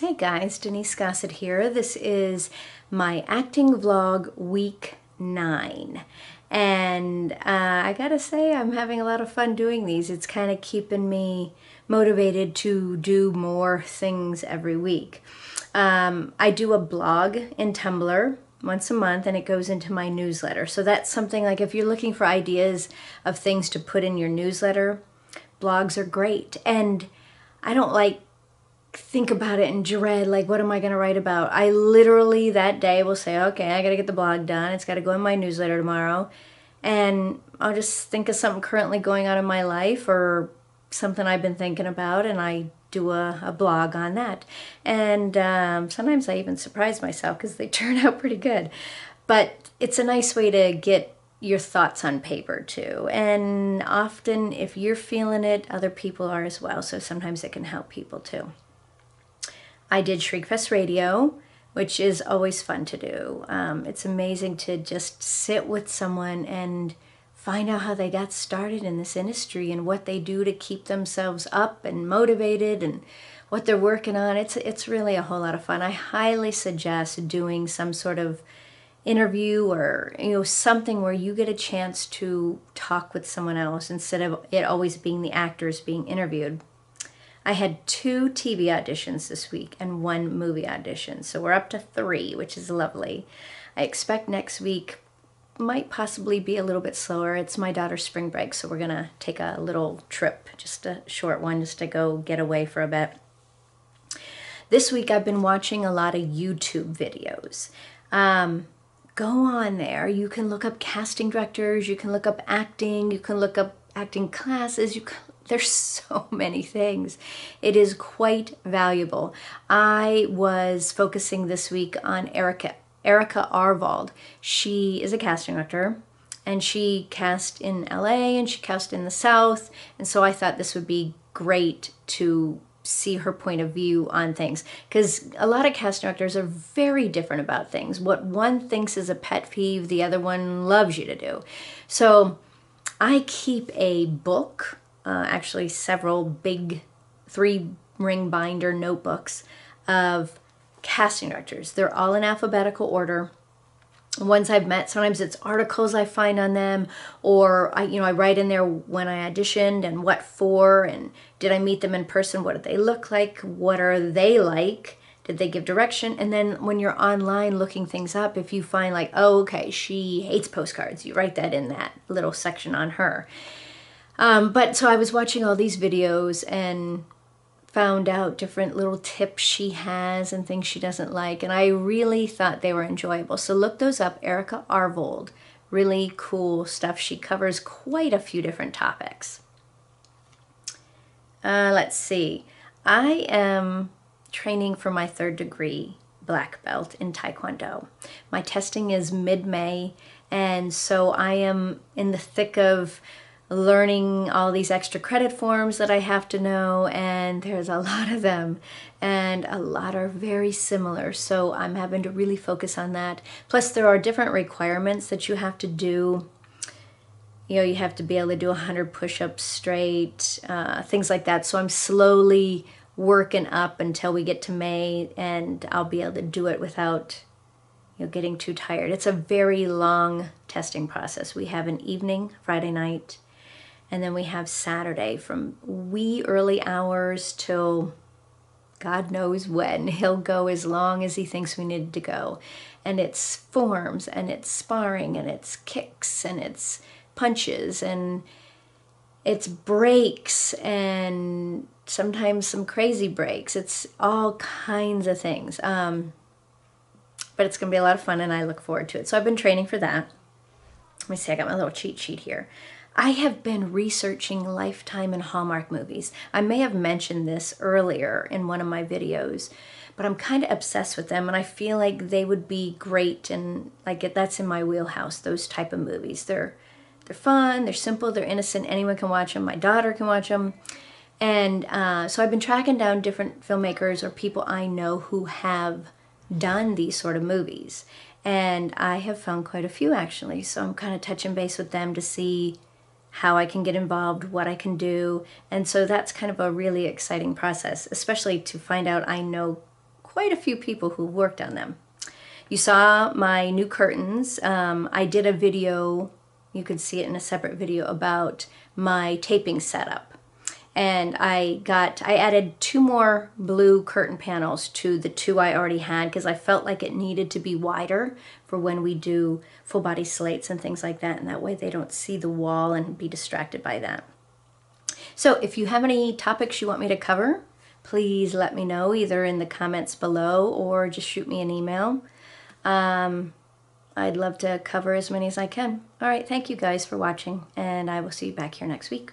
Hey guys, Denise Gossett here. This is my acting vlog week 9. And I gotta say, I'm having a lot of fun doing these. It's kind of keeping me motivated to do more things every week. I do a blog in Tumblr once a month and it goes into my newsletter. So that's something like if you're looking for ideas of things to put in your newsletter, blogs are great. And I don't think about it and dread, like, what am I going to write about? I literally that day will say, okay, I got to get the blog done. It's got to go in my newsletter tomorrow. And I'll just think of something currently going on in my life or something I've been thinking about, and I do a blog on that. And sometimes I even surprise myself because they turn out pretty good. But it's a nice way to get your thoughts on paper too. And often if you're feeling it, other people are as well. So sometimes it can help people too. I did Shriekfest Radio, which is always fun to do. It's amazing to just sit with someone and find out how they got started in this industry and what they do to keep themselves up and motivated and what they're working on. It's really a whole lot of fun. I highly suggest doing some sort of interview or something where you get a chance to talk with someone else instead of it always being the actors being interviewed. I had 2 TV auditions this week and 1 movie audition, so we're up to 3, which is lovely. I expect next week might possibly be a little bit slower. It's my daughter's spring break, so we're gonna take a little trip, just a short one, just to go get away for a bit. This week I've been watching a lot of YouTube videos. Go on there. You can look up casting directors, you can look up acting, you can look up acting classes, there's so many things. It is quite valuable. I was focusing this week on Erica Arvold. She is a casting director and she cast in LA and she cast in the South. And so I thought this would be great to see her point of view on things, because a lot of casting directors are very different about things. What one thinks is a pet peeve, the other one loves you to do. So I keep a book, actually several big 3-ring binder notebooks of casting directors. They're all in alphabetical order. Ones I've met, sometimes it's articles I find on them, or I write in there when I auditioned and what for, and did I meet them in person, what did they look like, what are they like, did they give direction. And then when you're online looking things up, if you find like, oh, okay, she hates postcards, you write that in that little section on her. But so I was watching all these videos and found out different little tips she has and things she doesn't like, and I really thought they were enjoyable. So look those up. Erica Arvold, really cool stuff. She covers quite a few different topics. Let's see. I am training for my 3rd degree black belt in Taekwondo. My testing is mid-May, and so I am in the thick of learning all these extra credit forms that I have to know, and there's a lot of them, and a lot are very similar, so I'm having to really focus on that. Plus there are different requirements that you have to do. You have to be able to do 100 push-ups straight, things like that. So I'm slowly working up until we get to May, and I'll be able to do it without getting too tired. It's a very long testing process. We have an evening, Friday night, and then we have Saturday from wee early hours till God knows when. He'll go as long as he thinks we need to go. And it's forms, and it's sparring, and it's kicks, and it's punches, and it's breaks, and sometimes some crazy breaks. It's all kinds of things. But it's going to be a lot of fun, and I look forward to it. So I've been training for that. Let me see, I got my little cheat sheet here. I have been researching Lifetime and Hallmark movies. I may have mentioned this earlier in one of my videos, but I'm kind of obsessed with them, and I feel like they would be great, and that's in my wheelhouse, those type of movies. They're fun, they're simple, they're innocent, anyone can watch them, my daughter can watch them. And so I've been tracking down different filmmakers or people I know who have done these sort of movies. And I have found quite a few actually, so I'm kind of touching base with them to see how I can get involved, what I can do. And so that's kind of a really exciting process, especially to find out I know quite a few people who worked on them. You saw my new curtains. I did a video, you could see it in a separate video, about my taping setup. And I added 2 more blue curtain panels to the 2 I already had because I felt like it needed to be wider for when we do full body slates and things like that. And that way they don't see the wall and be distracted by that. So if you have any topics you want me to cover, please let me know either in the comments below or just shoot me an email. I'd love to cover as many as I can. All right, thank you guys for watching, and I will see you back here next week.